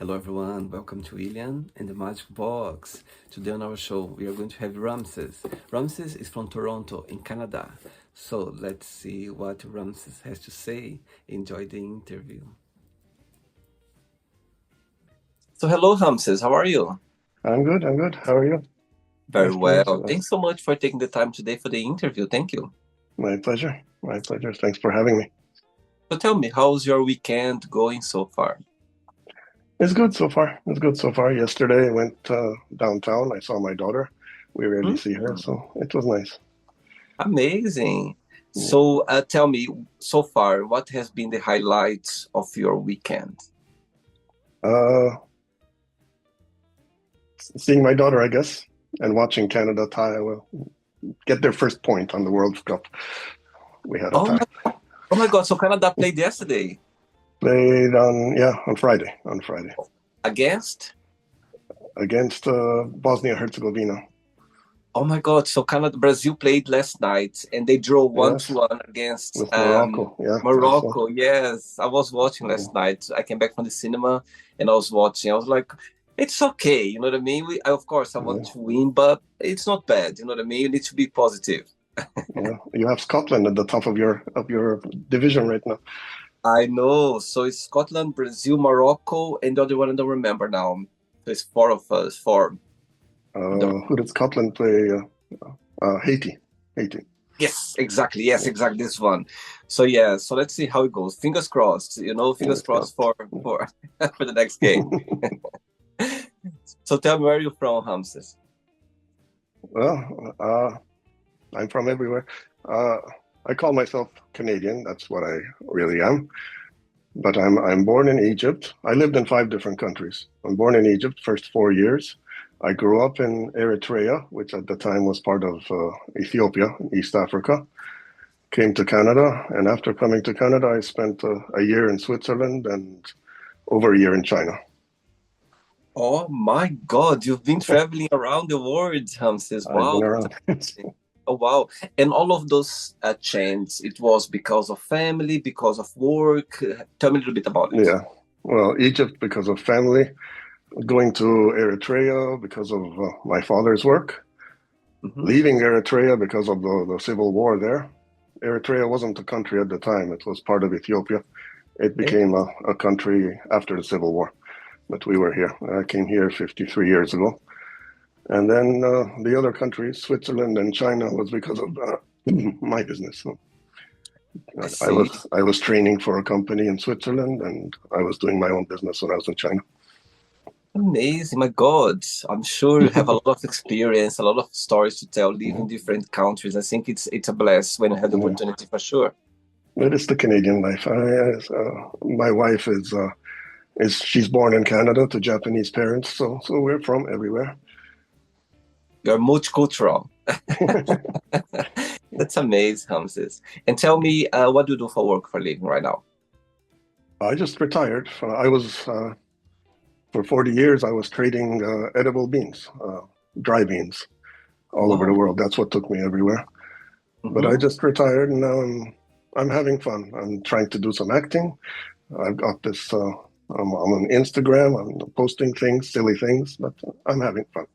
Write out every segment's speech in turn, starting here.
Hello everyone, welcome to William and the Magic Box. Today on our show we are going to have Ramses. Ramses is from Toronto in Canada. So let's see what Ramses has to say. Enjoy the interview. So hello Ramses, how are you? I'm good. I'm good. How are you? Very Nice to meet well. you. Thanks so much for taking the time today for the interview. Thank you. My pleasure. My pleasure. Thanks for having me. So tell me, how's your weekend going so far? It's good so far. It's good so far. Yesterday I went downtown. I saw my daughter. We rarely Hmm? see her, so it was nice. Amazing. Yeah. So tell me, so far, what has been the highlights of your weekend? Uh, Seeing my daughter, I guess, and watching Canada tie well, get their first point on the World Cup. We had a Oh tie. Oh my God, so Canada played yesterday Played on Friday. On Friday against? against Bosnia Herzegovina. Oh my God, so Canada, Brazil played last night and they drew one to Yes, one against with Morocco. Yeah, also. Morocco. Yes, I was watching Yeah, last night. I came back from the cinema and I was watching. I was like, it's okay, you know what I mean? Of course, I want yeah. to win, but it's not bad, you know what I mean? You need to be positive. Yeah, you have Scotland at the top of your division right now. I know. So it's Scotland, Brazil, Morocco, and the other one I don't remember now. So it's four of us, four. I don't Who did Scotland play? Haiti. Haiti. Yes, exactly. Yes, Yeah, exactly. This one. So yeah. So let's see how it goes. Fingers crossed. Fingers fingers crossed crossed. for for the next game. So tell me where you're from, Ramses. Well, I'm from everywhere. Uh, I call myself Canadian. That's what I really am. But I'm born in Egypt. I lived in 5 different countries. I'm born in Egypt, first 4 years. I grew up in Eritrea, which at the time was part of Ethiopia, East Africa. Came to Canada, and after coming to Canada, I spent a year in Switzerland and over a year in China. Oh my God, you've been traveling around the world, Ramses. I've Wow, been that's around. amazing. Oh wow. And all of those changes, it was because of family, because of work. Tell me a little bit about it. Yeah. Well, Egypt because of family, going to Eritrea because of my father's work, Hmm. leaving Eritrea because of the civil war there. Eritrea wasn't a country at the time, it was part of Ethiopia. It became a country after the civil war, but we were here. I came here 53 years ago. And then the other countries, Switzerland and China, was because of my business. So I I see. was training for a company in Switzerland, and I was doing my own business when I was in China. Amazing, my God. I'm sure you have a lot of experience, a lot of stories to tell, live in Yeah, different countries. I think it's a bless when you have the yeah. opportunity for sure. It is the Canadian life. My wife is she's born in Canada to Japanese parents, so we're from everywhere. You're multicultural. That's amazing, Hamsis. And tell me, what do you do for work for a living right now? I just retired. I was for 40 years. I was trading edible beans, dry beans, all over the Wow. world. That's what took me everywhere. But I Hmm. just retired, and now I'm having fun. I'm trying to do some acting. I've got this. I'm on Instagram. I'm posting things, silly things, but I'm having fun.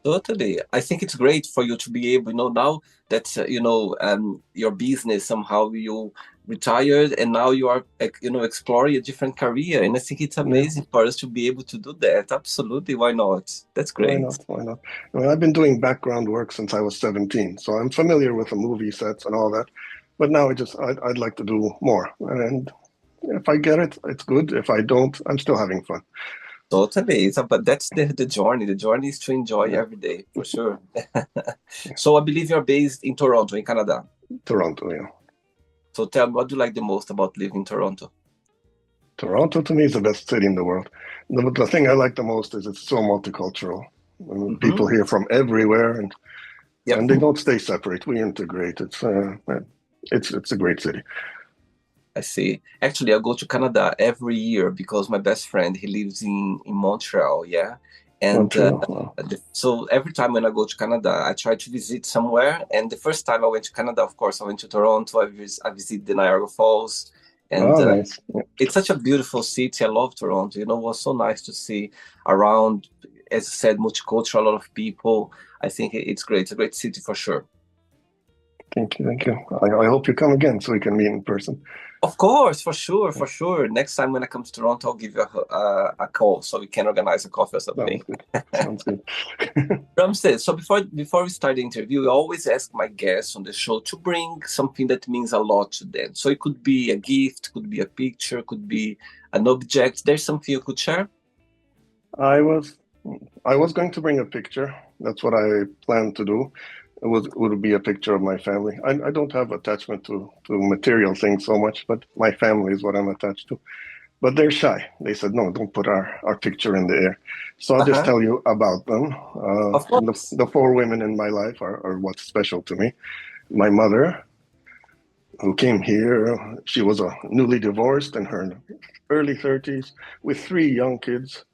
Totally. I think it's great for you to be able, now that, your business somehow you retired and now you are, exploring a different career. And I think it's Yeah, amazing for us to be able to do that. Absolutely. Why not? That's why great. not? Why not? I mean, I've been doing background work since I was 17, so I'm familiar with the movie sets and all that. But now I'd like to do more. And if I get it, it's good. If I don't, I'm still having fun. Totally. But that's the journey. The journey is to enjoy Yeah, every day, for sure. yeah. So I believe you're based in Toronto, in Canada. Toronto, yeah. So tell me, what do you like the most about living in Toronto? Toronto to me is the best city in the world. The thing I like the most is it's so multicultural. I mean, Hmm. people here from everywhere, Yep. and they don't stay separate. We integrate. It's a great city. I see. Actually, I go to Canada every year because my best friend, he lives in Montreal, yeah. And Montreal. Wow. so every time when I go to Canada, I try to visit somewhere. And the first time I went to Canada, of course, I went to Toronto. I visit the Niagara Falls. And Oh, nice. it's such a beautiful city. I love Toronto. It was so nice to see around, as I said, multicultural, a lot of people. I think it's great. It's a great city for sure. Thank you, thank you. I hope you come again so we can meet in person. Of course, for sure, for sure. Next time when I come to Toronto, I'll give you a call so we can organize a coffee or Sounds something. good. Sounds good. Ramses, so before we start the interview, I always ask my guests on the show to bring something that means a lot to them. So it could be a gift, could be a picture, could be an object. There's something you could share? I was I was going to bring a picture. That's what I planned to do. It would be a picture of my family. I don't have attachment to material things so much, but my family is what I'm attached to. But they're shy. They said, no, don't put our picture in the air. So I'll just Uh-huh. tell you about them. Of course. The four women in my life are what's special to me. My mother, who came here, she was a newly divorced in her early 30s with three young kids,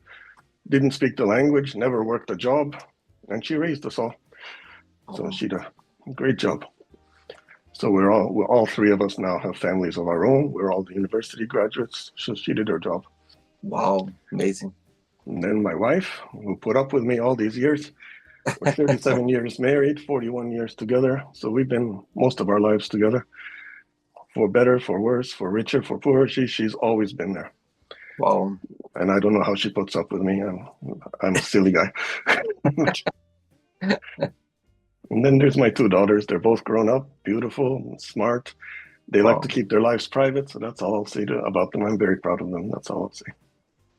didn't speak the language, never worked a job, and she raised us all. So Oh, she did a great job. So we're all three of us now have families of our own. We're all the university graduates. So she did her job. wow, amazing. And then my wife, who put up with me all these years, we're 37 years married, 41 years together. So we've been most of our lives together, for better, for worse, for richer, for poorer. She's always been there. Wow. And I don't know how she puts up with me. I'm a silly guy. And then there's my two daughters. They're both grown up, beautiful, smart. They like to Wow. keep their lives private. So that's all I'll say about them. I'm very proud of them. That's all I'll say.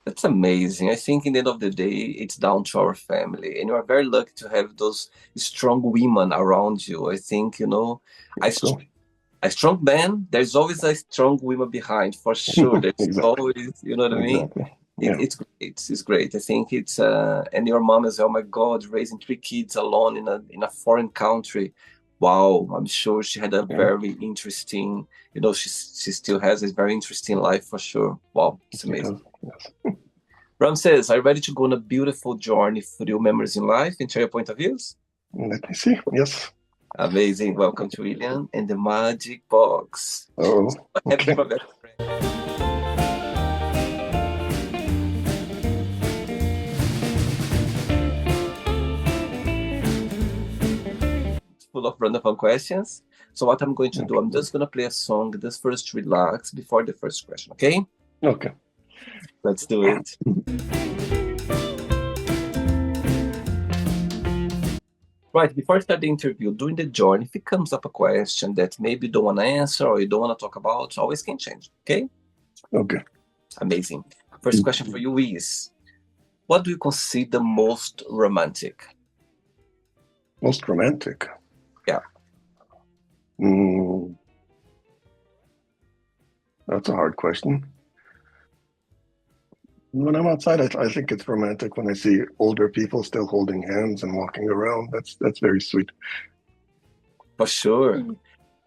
That's amazing. I think in the end of the day, it's down to our family. And you are very lucky to have those strong women around you. I think, a, So, a strong man, there's always a strong woman behind, for sure. There's exactly. always, you know what I mean? Exactly. Yeah. It's great. I think and your mom as well, my God, raising three kids alone in a foreign country. Wow, I'm sure she had a Yeah. very interesting, she still has a very interesting life for sure. Wow, it's She amazing. does. Yes. Ramses, are you ready to go on a beautiful journey through memories in life and share your point of views? Let me see. Yes. Amazing. Welcome to William and the Magic Box. Oh, I have okay. here my best friend, full of random questions. So what I'm going to do, Okay. I'm just going to play a song, just first relax before the first question, okay? Okay. Let's do it. Right, before I start the interview, during the journey, if it comes up a question that maybe you don't want to answer or you don't want to talk about, always can change, okay? Okay. Amazing. First question for you is, what do you consider most romantic? Most romantic. Yeah, Mm, that's a hard question. When I'm outside, I think it's romantic when I see older people still holding hands and walking around. That's very sweet. for sure. And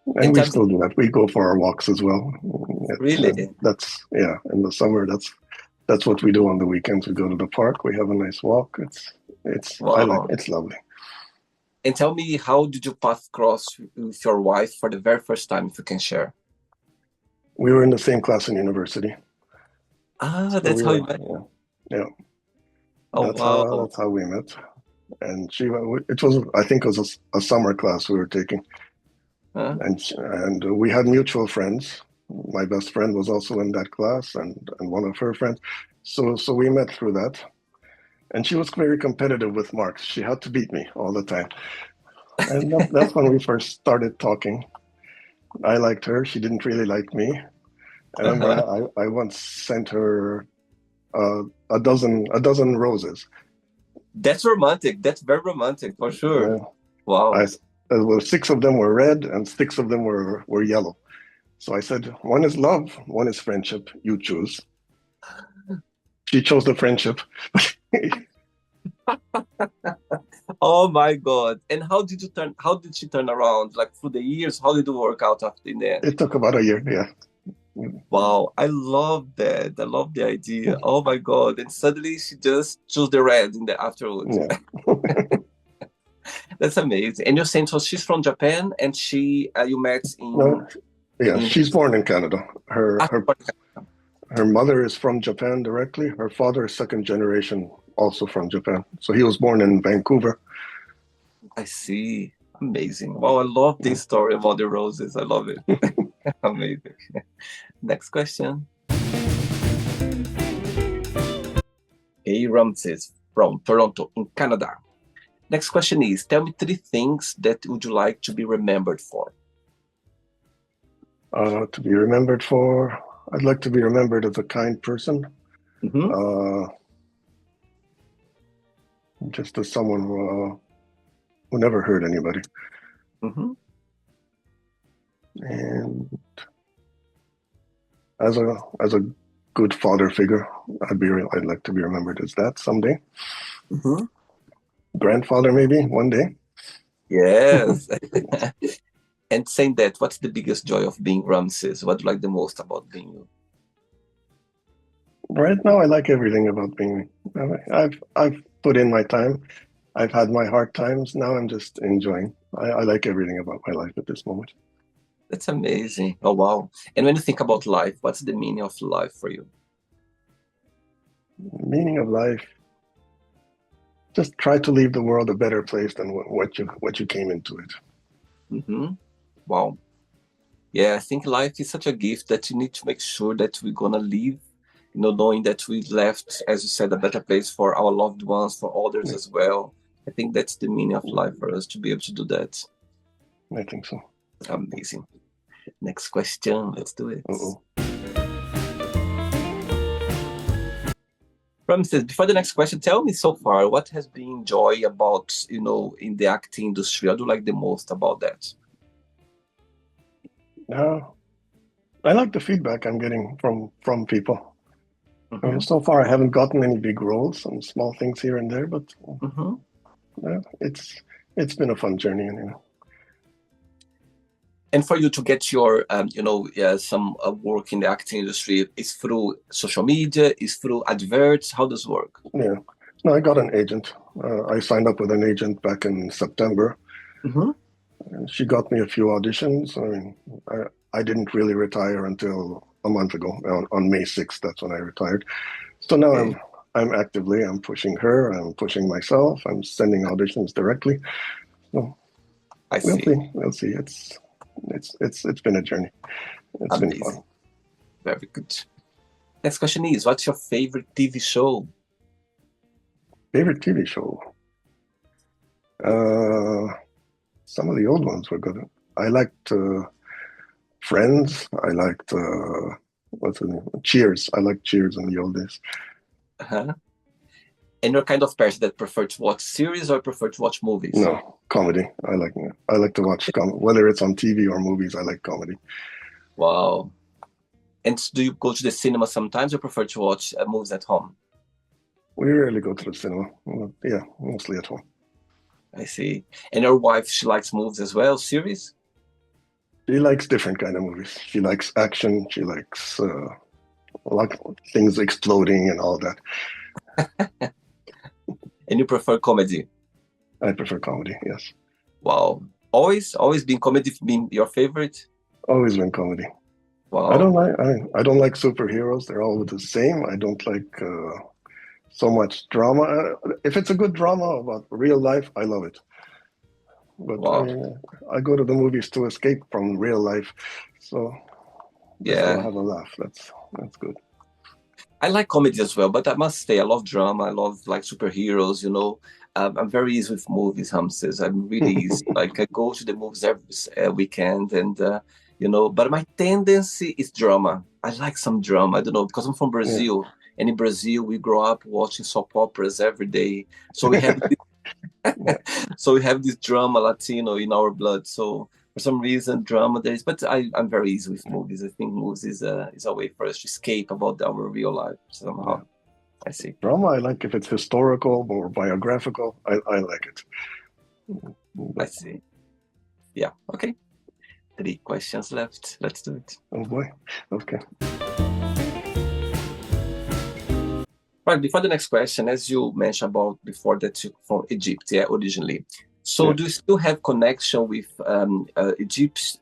In we terms of still do that. We go for our walks as well. really, That's yeah. In the summer, that's what we do on the weekends. We go to the park. We have a nice walk. It's I like wow. it's lovely. And tell me, how did you pass cross with your wife for the very first time, if you can share? We were in the same class in university, Ah, so that's we how you were met. yeah. Oh, wow. That's how we met. And it was I think it was a summer class we were taking, Huh? and we had mutual friends. My best friend was also in that class, and one of her friends. So we met through that. And she was very competitive with marks. She had to beat me all the time. And that's when we first started talking. I liked her. She didn't really like me. I remember Uh-huh. I once sent her a dozen roses. That's romantic. That's very romantic, for sure. Uh, I, Wow. well, six of them were red and six of them were yellow. So I said, one is love, one is friendship. You choose. She chose the friendship. Oh my God. And how did she turn around? Like through the years, how did it work out after in the end? It took about a year. Yeah. Wow, I love that. I love the idea. Oh my God. And suddenly she just chose the red in the afterwards. Yeah. That's amazing. And you're saying so she's from Japan and you met No, in Yeah, In she's born in Canada. Her ah, her her mother is from Japan directly. Her father is second generation, also from Japan. So he was born in Vancouver. I see. Amazing. Wow, I love this story about the roses. I love it. Amazing. Next question. Hey, Ramses from Toronto in Canada. Next question is, tell me three things that would you like to be remembered for? To be remembered for, I'd like to be remembered as a kind person. Mm-hmm. Uh, just as someone who never hurt anybody. Mm-hmm. And as a good father figure, I'd like to be remembered as that someday. Mm-hmm. Grandfather, maybe one day. Yes. And saying that, what's the biggest joy of being Ramses? What do you like the most about being you? Right now, I like everything about being me. I've put in my time. I've had my hard times. Now I'm just enjoying. I like everything about my life at this moment. That's amazing. Oh, wow. And when you think about life, what's the meaning of life for you? Meaning of life. Just try to leave the world a better place than what you came into it. Mm-hmm. Wow. Yeah, I think life is such a gift that you need to make sure that we're gonna live, knowing that we left, as you said, a better place for our loved ones, for others Yeah, as well. I think that's the meaning of life for us to be able to do that. I think so. Amazing. Next question. Let's do it. Uh-oh. Ramses, before the next question, tell me so far what has been joy about, in the acting industry. What do you like the most about that? Now, I like the feedback I'm getting from people. I mean, Mm-hmm. so far I haven't gotten any big roles, some small things here and there, but Mm-hmm. it's been a fun journey, and And for you to get your, some work in the acting industry, is through social media, is through adverts. How does it work? yeah. No, I got an agent. I signed up with an agent back in September. Mm-hmm. And she got me a few auditions. I mean, I didn't really retire until a month ago. On May 6th, that's when I retired. So now Okay, I'm pushing her, I'm pushing myself, I'm sending auditions directly. So I we'll see. see. We'll see. It's been a journey. It's been fun. Amazing. Very good. Next question is, what's your favorite TV show? Favorite TV show? Uh, some of the old ones were good. I liked Friends. I liked what's the name? Cheers. I liked Cheers in the old days. Uh-huh. And you're kind of person that prefer to watch series or prefer to watch movies? No, comedy. I like to watch whether it's on TV or movies. I like comedy. Wow. And do you go to the cinema sometimes or prefer to watch movies at home? We rarely go to the cinema. Well, yeah, mostly at home. I see. And your wife, she likes movies as well, series? She likes different kind of movies. She likes action. She likes like things exploding and all that. And you prefer comedy? I prefer comedy. Yes, Wow. Always been comedy been your favorite? always been comedy. Wow. I don't like superheroes. They're all the same. I don't like so much drama. If it's a good drama about real life, I love it. But I Wow. mean, I go to the movies to escape from real life, so just want to Yeah. have a laugh. That's good. I like comedy as well, but I must say I love drama. I love like superheroes, I'm very easy with movies, Hamsters. I'm really easy. Like I go to the movies every weekend and, but my tendency is drama. I like some drama. I don't know, because I'm from Yeah. Brazil. And in Brazil, we grow up watching soap operas every day. So we have so we have this drama Latino in our blood. So for some reason, drama there is. But I'm very easy with movies. I think movies is a way for us to escape about our real life Yeah. somehow. I see. Drama, I like if it's historical or biographical. I like it. I But, see. Yeah. Okay. 3 questions left. Let's do it. oh boy. Okay. Right. Before the next question, as you mentioned about before that you from Egypt, yeah, originally. So Yeah. do you still have connection with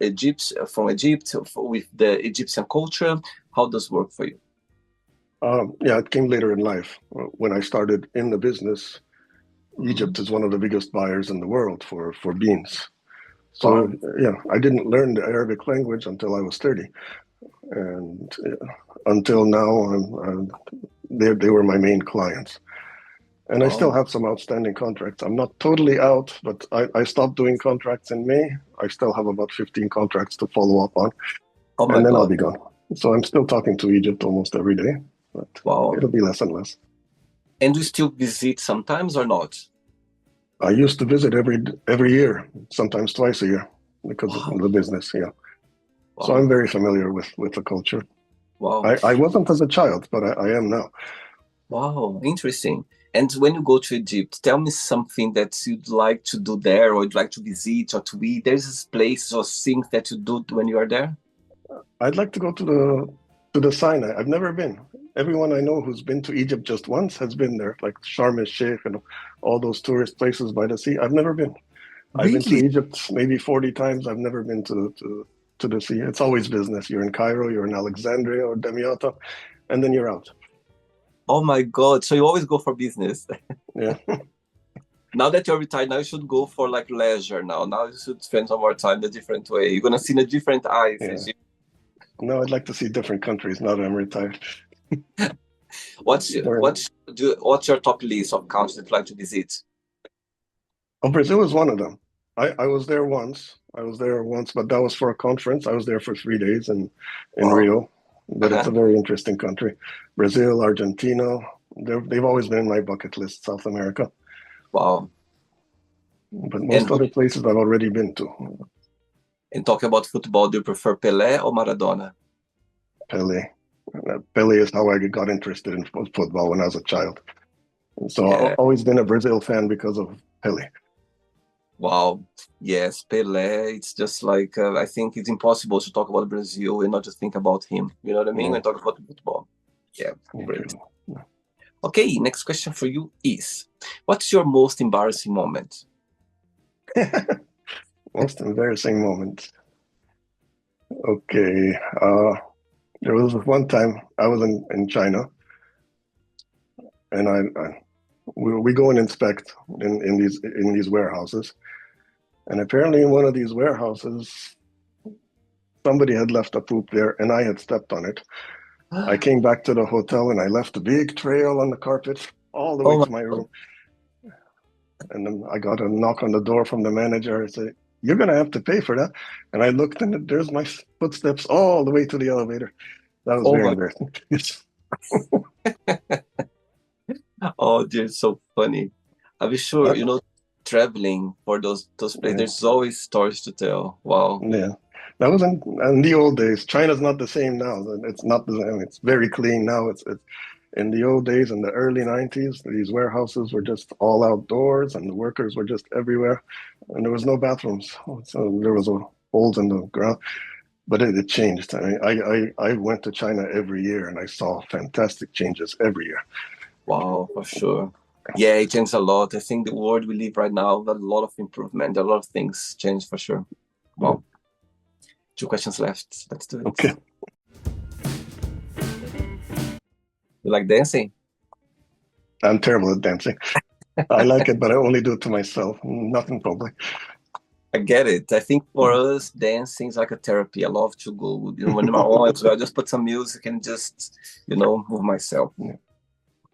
Egypt from Egypt with the Egyptian culture? How does it work for you? Yeah, it came later in life. When I started in the business, Hmm. Egypt is one of the biggest buyers in the world for beans. So Wow. yeah, I didn't learn the Arabic language until I was 30, and until now, they were my main clients. And I still Wow. have some outstanding contracts. I'm not totally out, but I stopped doing contracts in May. I still have about 15 contracts to follow up on, Oh my and then I'll God. be gone. So I'm still talking to Egypt almost every day, but Wow. it'll be less and less. And do you still visit sometimes or not? I used to visit every year, sometimes twice a year, because of Wow. the business. Yeah, so I'm Wow. very familiar with the culture. Wow. I wasn't as a child, but I am now. Wow. Interesting. And when you go to Egypt, tell me something that you'd like to do there or you'd like to visit or to eat. There's this place or things that you do when you are there? I'd like to go to the Sinai. I've never been. Everyone I know who's been to Egypt just once has been there, like Sharm el Sheikh and all those tourist places by the sea. I've never been. I've been to Really? Egypt maybe 40 times. I've never been to the sea. It's always business. You're in Cairo, you're in Alexandria or Damiata, and then you're out. Oh my God. So you always go for business. Yeah, Now that you're retired, now you should go for like leisure now. Now you should spend some more time the different way. You're gonna see in a different eyes. yeah. No, I'd like to see different countries now that I'm retired. Where, What's your top list of countries that you like to visit? oh, Brazil is one of them. I was there once. I was there once, but that was for a conference. I was there for 3 days in Wow. Rio. But it's a Uh-huh. very interesting country. Brazil, Argentina, they've always been in my bucket list, South America. Wow. But And most who, other places I've already been to. and talking about football, do you prefer Pelé or Maradona? Pele. Pele is how I got interested in football when I was a child. So I've Yeah. always been a Brazil fan because of Pele. Wow. Yes, Pelé. It's just like I think it's impossible to talk about Brazil and not to think about him. You know what I mean? When Mm, talk about football. Yeah, great. okay. Okay, next question for you is, what's your most embarrassing moment? Most embarrassing moment. Okay. There was one time I was in China, and we go and inspect in these warehouses, and apparently in one of these warehouses somebody had left a poop there, and I had stepped on it. I came back to the hotel and I left a big trail on the carpet all the way Oh my to my God. room, and then I got a knock on the door from the manager. I said, "You're gonna have to pay for that," and I looked, and there's my footsteps all the way to the elevator. That was Oh very my. embarrassing. Oh, dear, so funny. I'm sure, Uh, you know, traveling for those places, yeah. there's always stories to tell. Wow. Yeah, that was in the old days. China's not the same now. It's not the same. It's very clean now. It's in the old days, in the early 90s, these warehouses were just all outdoors and the workers were just everywhere, and there was no bathrooms. So there was holes in the ground. But it changed. I mean, I went to China every year and I saw fantastic changes every year. Wow, for sure. Yeah, it changed a lot. I think the world we live right now, a lot of improvement, a lot of things changed for sure. Yeah. Wow. Two questions left. Let's do it. Okay, You like dancing? I'm terrible at dancing. I like it, but I only do it to myself, nothing public. I get it. I think for us, dancing is like a therapy. I love to go, you know, when I'm on as well, I just put some music and just, you know, move myself. Yeah.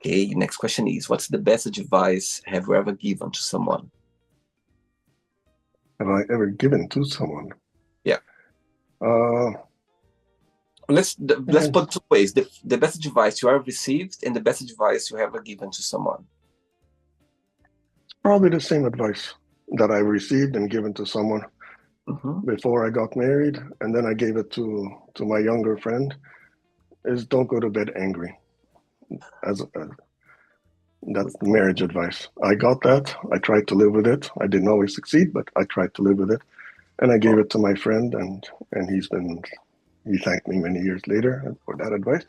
Okay, next question is, what's the best advice have you ever given to someone? Have I ever given to someone? Yeah. Uh, Let's put two ways. The best advice you ever received and the best advice you ever given to someone. Probably the same advice that I received and given to someone Hmm. before I got married, and then I gave it to my younger friend, is don't go to bed angry. As that's Good point. marriage advice. I got that. I tried to live with it. I didn't always succeed, but I tried to live with it, and I gave Wow. it to my friend, and he thanked me many years later for that advice.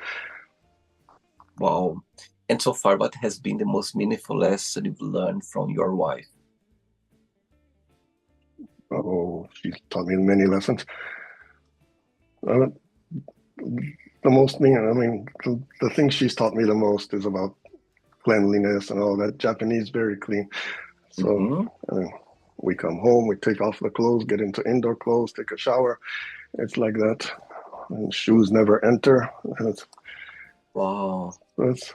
Wow. And so far, what has been the most meaningful lesson you've learned from your wife? Oh, she taught me many lessons. Uh, the most thing, I mean, the thing she's taught me the most is about cleanliness and all that. Japanese, very clean. So Hmm. uh, we come home, we take off the clothes, get into indoor clothes, take a shower. It's like that. And shoes never enter. Wow. It's,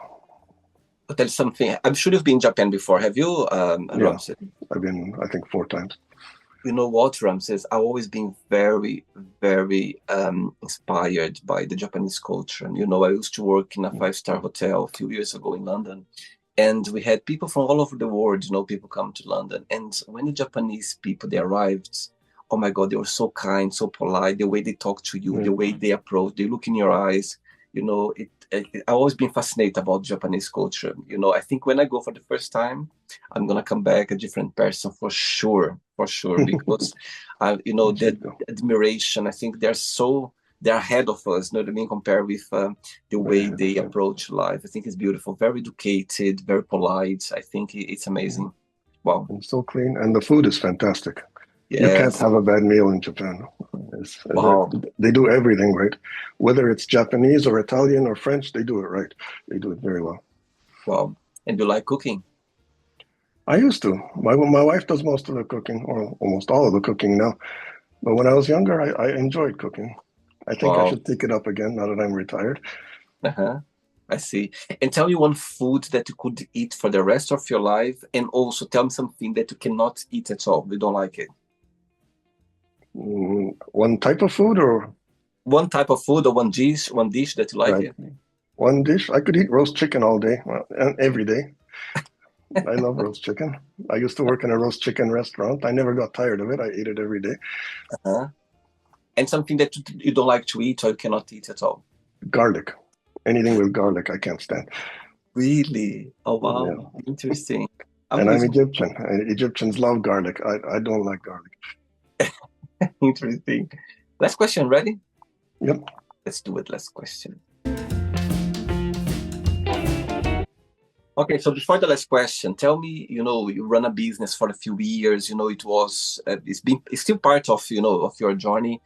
But there's something. I'm sure you've been in Japan before. Have you, yeah, Ramses? I've been, I think, 4 times. You know what, Ramses? I've always been very, very inspired by the Japanese culture. And, I used to work in a five-star hotel a few years ago in London. And we had people from all over the world, people come to London. And when the Japanese people, they arrived, oh my God, they were so kind, so polite, the way they talk to you, Yeah, the way they approach, they look in your eyes. I've always been fascinated about Japanese culture. I think when I go for the first time, I'm gonna come back a different person for sure, because you that should go. admiration. I think they're ahead of us. You know what I mean? Compared with the Way way ahead of they time. approach life. I think it's beautiful, very educated, very polite. I think it's Yeah. amazing. Wow. And so clean, and the food is fantastic. You can't Yes. have a bad meal in Japan. Wow. They do everything right. Whether it's Japanese or Italian or French, they do it right. They do it very well. Wow. And you like cooking? I used to. My wife does most of the cooking, or almost all of the cooking now. But when I was younger, I enjoyed cooking. I think I Wow. should take it up again now that I'm retired. Uh-huh. I see. And tell me one food that you could eat for the rest of your life, and also tell me something that you cannot eat at all. You don't like it. One type of food, or One type of food or one dish that you like right, it. one dish. I could eat roast chicken all day, and every day. I love roast chicken. I used to work in a roast chicken restaurant. I never got tired of it. I ate it every day. Uh-huh. And something that you don't like to eat or you cannot eat at all. Garlic. Anything with garlic, I can't stand. Really? Oh, wow. Yeah. Interesting. I'm And I'm with you. Egyptian. And Egyptians love garlic. I don't like garlic. Interesting. Last question, ready? Yep. Let's do it. Last question. Okay, so before the last question, tell me, you run a business for a few years, it's still part of, of your journey.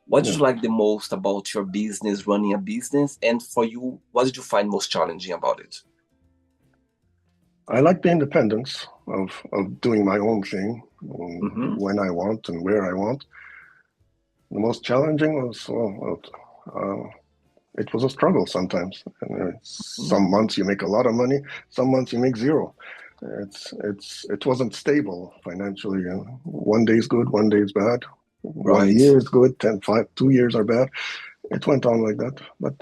What did Yeah. you like the most about your business, running a business? And for you, what did you find most challenging about it? I like the independence of doing my own thing Mm-hmm. when I want and where I want. The most challenging was, it was a struggle sometimes. Mm-hmm. Some months you make a lot of money, some months you make zero. It wasn't stable financially. One day is good, one day is bad. One Right. year is good, 10, 5, 2 years are bad. It went on like that, but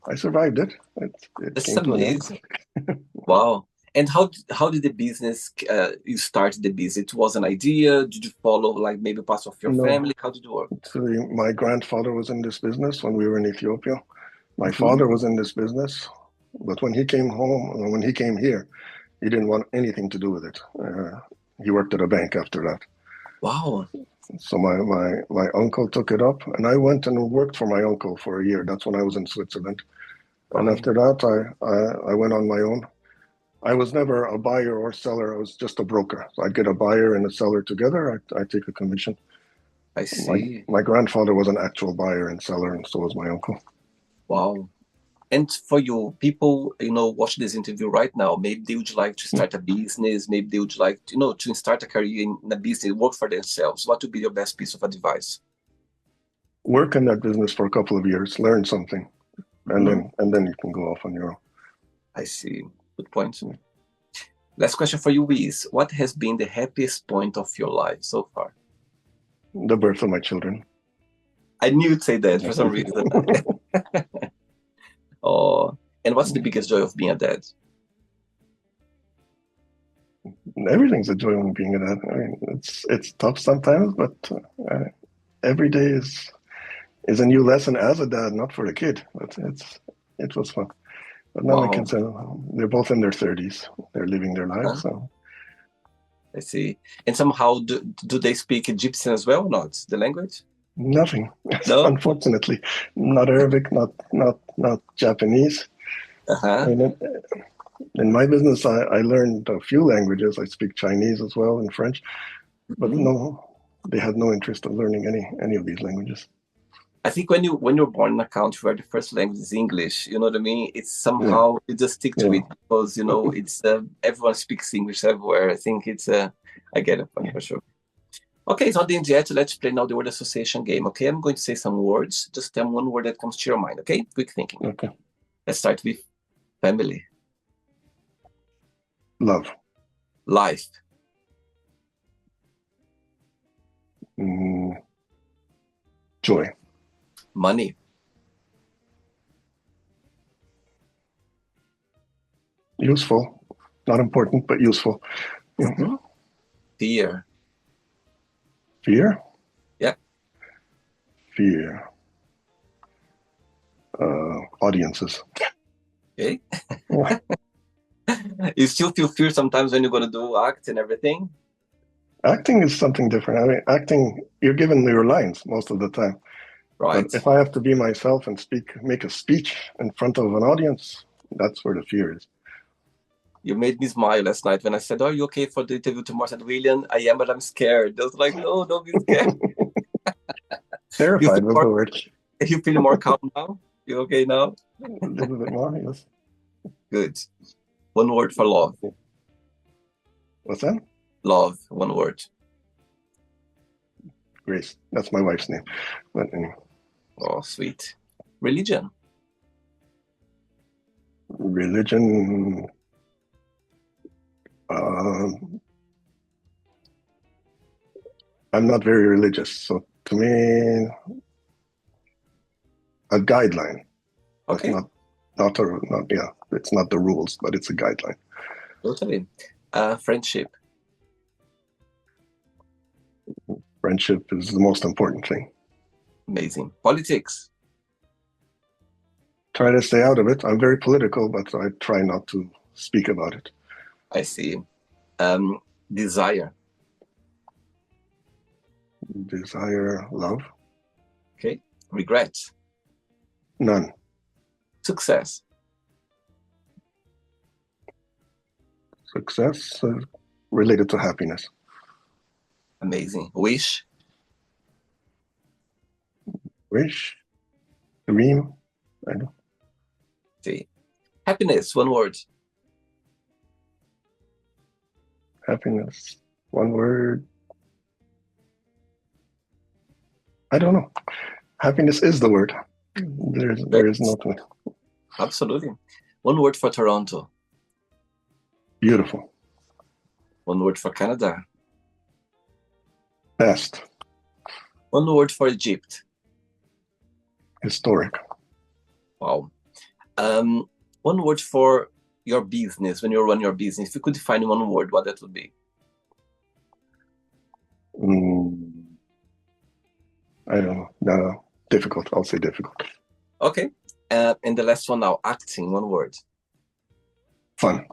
I survived it. It That's came to an end. amazing. Wow. And how did the business you started the business? It was an idea? Did you follow like maybe part of your No, family? How did it work? actually, my grandfather was in this business when we were in Ethiopia. My Mm-hmm. father was in this business, but when he came home, when he came here, he didn't want anything to do with it. He worked at a bank after that. Wow. So my uncle took it up, and I went and worked for my uncle for a year. That's when I was in Switzerland. And Right. after that, I went on my own. I was never a buyer or seller. I was just a broker. So I'd get a buyer and a seller together. I take a commission. I My see. my grandfather was an actual buyer and seller, and so was my uncle. Wow. And for you, people, watch this interview right now. Maybe they would like to start a business. Maybe they would like, to start a career in a business, work for themselves. What would be your best piece of advice? Work in that business for a couple of years, learn something, and Hmm. then you can go off on your I see. Good point. own. Last question for you is, what has been the happiest point of your life so far? The birth of my children. I knew you'd say that for some reason. Oh, and what's the biggest joy of being a dad? Everything's a joy when being a dad. I mean, it's tough sometimes, but uh, every day is a new lesson as a dad, not for the kid. But it was fun. But now my Wow. kids are they're both in their 30s. They're living their lives. Huh? So I see. And somehow, do they speak Egyptian as well or not? The language? nothing, No? unfortunately, not Arabic, not Japanese. Uh-huh. And in my business, I learned a few languages. I speak Chinese as well and French, but Hmm. they had no interest in learning any of these languages. I think when you're born in a country where the first language is English, you know what I mean? It's Yeah, somehow you just stick to yeah. it because it's everyone speaks English everywhere. I think it's I get it for sure. Okay, it's not the end yet. Let's play now the word association game. Okay, I'm going to say some words. Just tell me one word that comes to your mind. Okay, quick thinking. Okay. Let's start with family, Love, life, mm, joy, money, useful, not important but useful. Yeah. mhm, fear. Fear, Yeah. fear. Audiences. Okay. Yeah. You still feel fear sometimes when you're gonna do act and everything, Acting is something different. I mean, acting, you're given your lines most of the time. But right? if I have to be myself and make a speech in front of an audience, that's where the fear is. You made me smile last night when I said, "Are you okay for the interview tomorrow?" I said, "William, I am, but I'm scared." I was like, "No, don't be scared." You Terrified feel was more, the word. you feel more calm now. You okay now? A little bit more, yes. Good. One word for love. What's that? Love. One word. Grace. That's my wife's name. But anyway, Oh, sweet. Religion. religion. Um, I'm not very religious, so to me, a guideline, but Okay. not yeah. It's not the rules, but it's a guideline. Totally. Friendship. Friendship is the most important thing. Amazing. Politics. Try to stay out of it. I'm very political, but I try not to speak about it. I see. Um, desire. Desire, love, Okay. Regrets. none. Success. Success related to happiness. Amazing. Wish. Wish, dream, I know. See. Happiness. One word. Happiness, one word. I don't know. Happiness is the word. There is Great. nothing. Absolutely. One word for Toronto. Beautiful. One word for Canada. Best. One word for Egypt. Historic. Wow. One word for your business when you run your business. If you could define one word, what that would be? Mm, I don't know. No, difficult. I'll say difficult. Okay. And the last one now, acting, one word. Fun.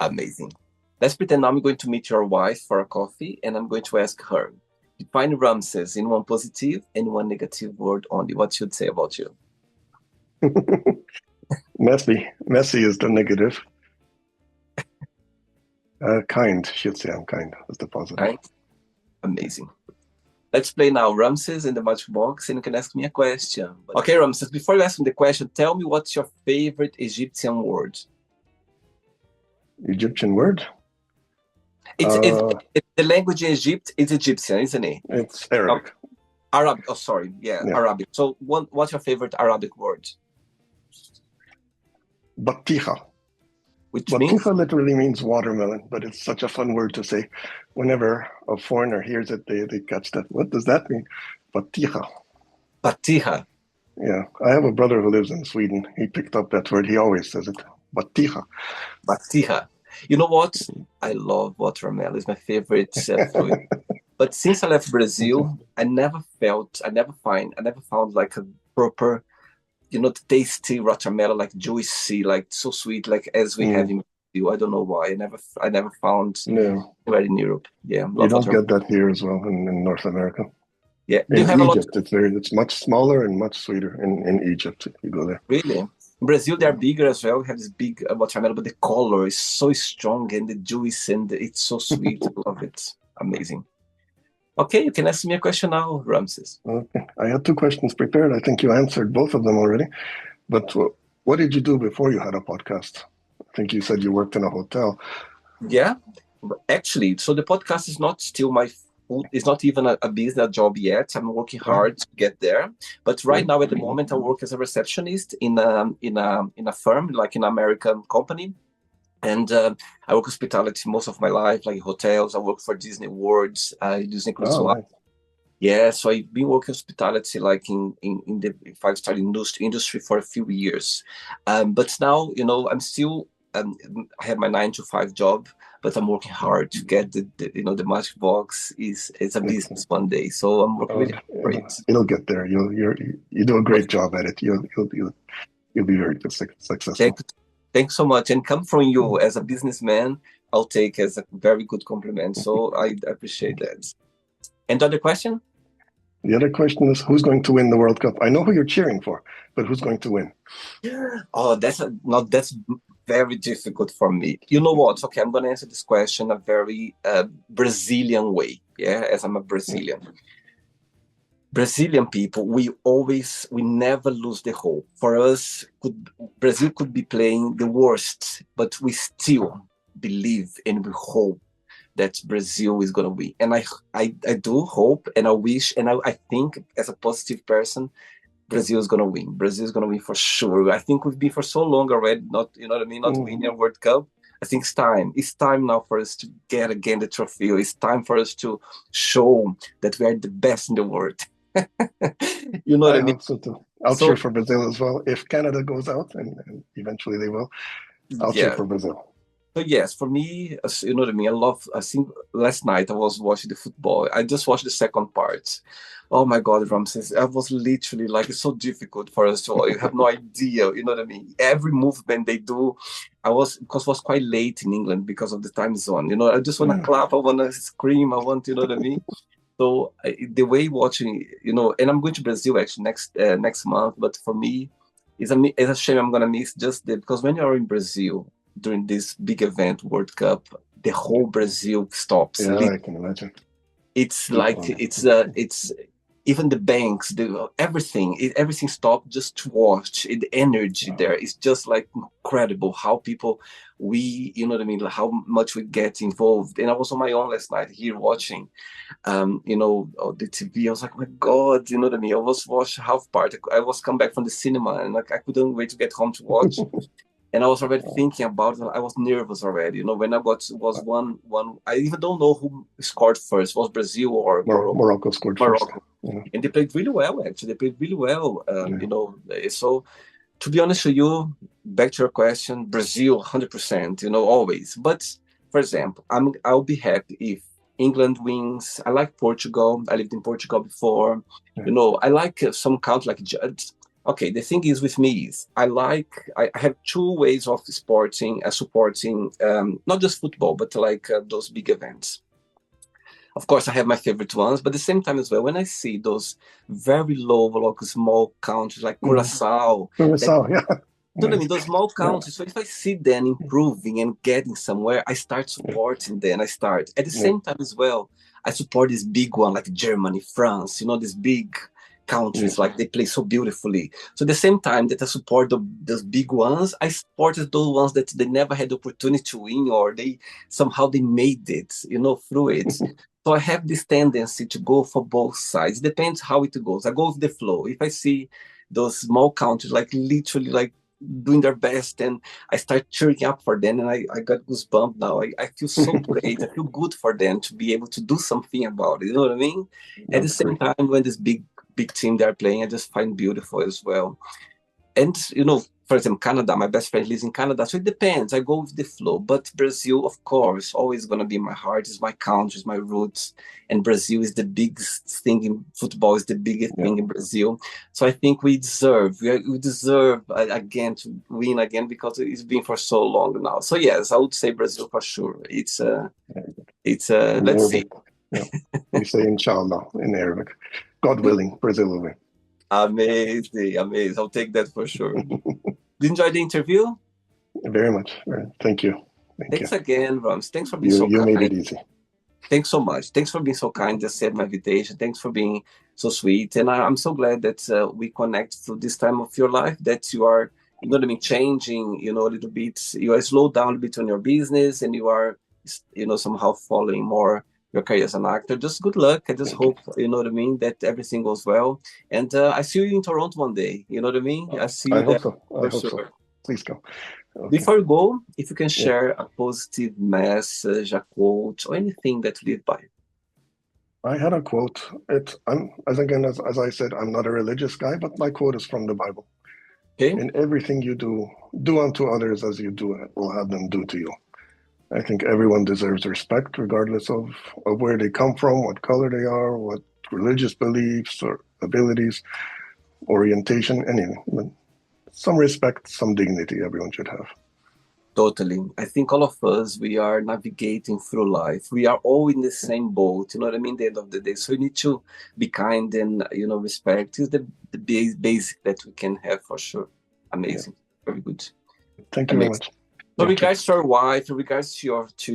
Amazing. Let's pretend now I'm going to meet your wife for a coffee and I'm going to ask her, define Ramses in one positive and one negative word only. What should say about you? Messy. Messy is the negative. Kind. Should say I'm kind. That's the positive. Right? Amazing. Let's play now Ramses in the magic box and you can ask me a question. Okay, Ramses, before you ask me the question, tell me what's your favorite Egyptian word? Egyptian word. The language in Egypt is Egyptian, isn't it? It's Arabic. Arabic. Oh, sorry. Yeah, Arabic. So what's your favorite Arabic word? Batiha. Which means? Batiha literally means watermelon, but it's such a fun word to say. Whenever a foreigner hears it, they catch that. What does that mean? Batiha. Batiha. Yeah, I have a brother who lives in Sweden. He picked up that word. He always says it. Batiha. Batiha. You know what? I love watermelon. It's my favorite fruit. But since I left Brazil, I never found like a proper, tasty watermelon, like juicy, like so sweet, like as we have in Brazil. I don't know why. I never found anywhere in Europe. Yeah, you don't watermelon. get that here as well in North America. Yeah, do you In have Egypt, it's much smaller and much sweeter in Egypt if you go there. Really? In Brazil, they're bigger as well. We have this big watermelon, but the color is so strong and the juice and it's so sweet. I love it. Amazing. Okay, you can ask me a question now, Ramses. Okay. I had two questions prepared. I think you answered both of them already. But what did you do before you had a podcast? I think you said you worked in a hotel. Yeah, actually, so the podcast is not still my full, it's not even a business job yet. I'm working Yeah. hard to get there. But right Good. now, at the moment, I work as a receptionist in a firm, like an American company. And I work hospitality most of my life, like hotels. I work for Disney Worlds, Disney Cruise Oh, Line. nice. Yeah, so I've been working hospitality like in the five-star industry for a few years. But now, I'm still I have my 9 to 5 job, but I'm working hard to get the magic box is a business Excellent. one day. So I'm working Oh, really hard for it. it'll get there. You do a great job at it. You'll be very Thank, successful. thanks so much. And come from you Mm. as a businessman, I'll take as a very good compliment. So I appreciate that. And other question? The other question is who's going to win the World Cup? I know who you're cheering for, but who's going to win? Oh, that's very difficult for me. You know what? Okay, I'm gonna answer this question a very Brazilian way. Yeah, as I'm a Yeah. Brazilian. Brazilian people, we never lose the hope. For us, Brazil could be playing the worst, but we still believe and we hope that Brazil is gonna win. And I do hope and I wish and I think as a positive person Brazil is gonna win. Brazil is gonna win for sure. I think we've been for so long already, not you know what I mean, not winning Mm. a World Cup. I think it's time. It's time now for us to get again the trophy. It's time for us to show that we are the best in the world. You know what I I mean? hope so too. I'll cheer So for Brazil as well. If Canada goes out, and eventually they will, I'll cheer yeah. for Brazil. So yes, for me, you know what I mean. I think last night I was watching the football. I just watched the second part. Oh my God, Ramses! I was literally like, it's so difficult for us to. You have no idea. You know what I mean? Every movement they do, because it was quite late in England because of the time zone. I just want to Yeah. clap. I want to scream. I want, you know what I mean? So the way watching, and I'm going to Brazil actually next month. But for me, it's a shame I'm gonna miss just because when you're in Brazil during this big event, World Cup, the whole Brazil stops. Yeah, I can imagine. It's People like on it. it's even the banks, everything stopped just to watch. The energy there is just like incredible. How people you know what I mean, like how much we get involved. And I was on my own last night here watching the TV. I was like, oh my God, you know what I mean? I was watching half part. I was come back from the cinema and like I couldn't wait to get home to watch. And I was already thinking about it. I was nervous already. When I got was one. I even don't know who scored first. Was Brazil or Morocco? Morocco scored first. Morocco. Yeah. And they played really well. Actually, they played really well. Yeah. So to be honest with you, back to your question, Brazil, 100%. Always. But for example, I'll be happy if England wins. I like Portugal. I lived in Portugal before. Yeah. I like some countries like okay, the thing is with me is I have two ways of supporting not just football but like those big events. Of course, I have my favorite ones, but at the same time as well, when I see those very low, like small countries like Mm. Curacao, that Curacao, yeah. you know what I Nice. mean, those small Yeah. countries. So if I see them improving and getting somewhere, I start Yeah. supporting them. I start at the Yeah. same time as well. I support this big one like Germany, France. These big Yeah. countries like they play so beautifully. So at the same time that I support those big ones, I supported those ones that they never had the opportunity to win or they somehow they made it, through it. So I have this tendency to go for both sides. Depends how it goes. I go with the flow. If I see those small countries like literally like doing their best and I start cheering up for them and I got goosebumps now. I feel so great. I feel good for them to be able to do something about it. You know what I mean? At the That's same great. time, when this big team they're playing, I just find beautiful as well. And for example, Canada, my best friend lives in Canada, so it depends. I go with the flow. But Brazil, of course, always gonna be my heart, is my country, is my roots. And Brazil is the biggest thing in football, is the biggest Yeah. thing in Brazil. So I think we deserve again to win again because it's been for so long now. So yes, I would say Brazil for sure. In Let's see. Arabic, yeah. We say inshallah in Arabic. God willing, Brazil will win. Amazing, amazing. I'll take that for sure. Did you enjoy the interview? Very much. Thank you. Thank you. Thanks again, Rams. Thanks for being You so you made kind. it easy. Thanks so much. Thanks for being so kind to accept my invitation. Thanks for being so sweet. And I'm so glad that we connect through this time of your life, that you are, you know what I mean, changing, you know, a little bit. You are slowed down a bit on your business and you are, you know, somehow following more your career as an actor. Just good luck. I just Thank you. hope, you know what I mean, that everything goes well. And I see you in Toronto one day. You know what I mean? I see I you there hope so. I for hope so. sure. Please come. Okay. Before you go, if you can Yeah. share a positive message, a quote, or anything that you live by. I had a quote. As I said, I'm not a religious guy, but my quote is from the Bible. Okay? In everything you do, do unto others as you do it will have them do to you. I think everyone deserves respect, regardless of where they come from, what color they are, what religious beliefs or abilities, orientation, anything. But some respect, some dignity everyone should have. Totally. I think all of us, we are navigating through life. We are all in the same boat, you know what I mean? At the end of the day. So we need to be kind and, you know, respect is the basic that we can have for sure. Yeah. Amazing. Very good. Thank you very Amazing. much. So You too. regards to your wife, regards to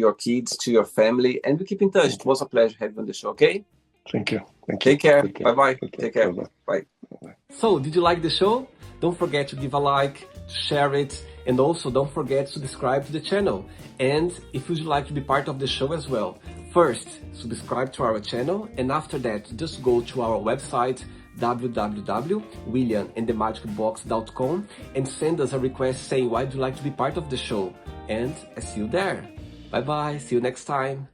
your kids, to your family, and we keep in touch. It was a pleasure having you on the show, okay? Thank you. Thank you. Take care. Take care. Bye-bye. Take care. Take care. Bye-bye. Bye. Bye-bye. So, did you like the show? Don't forget to give a like, to share it, and also don't forget to subscribe to the channel. And if you'd like to be part of the show as well, first, subscribe to our channel, and after that, just go to our website, www.williamandthemagicbox.com, and send us a request saying why would you like to be part of the show. And I see you there. Bye-bye. See you next time.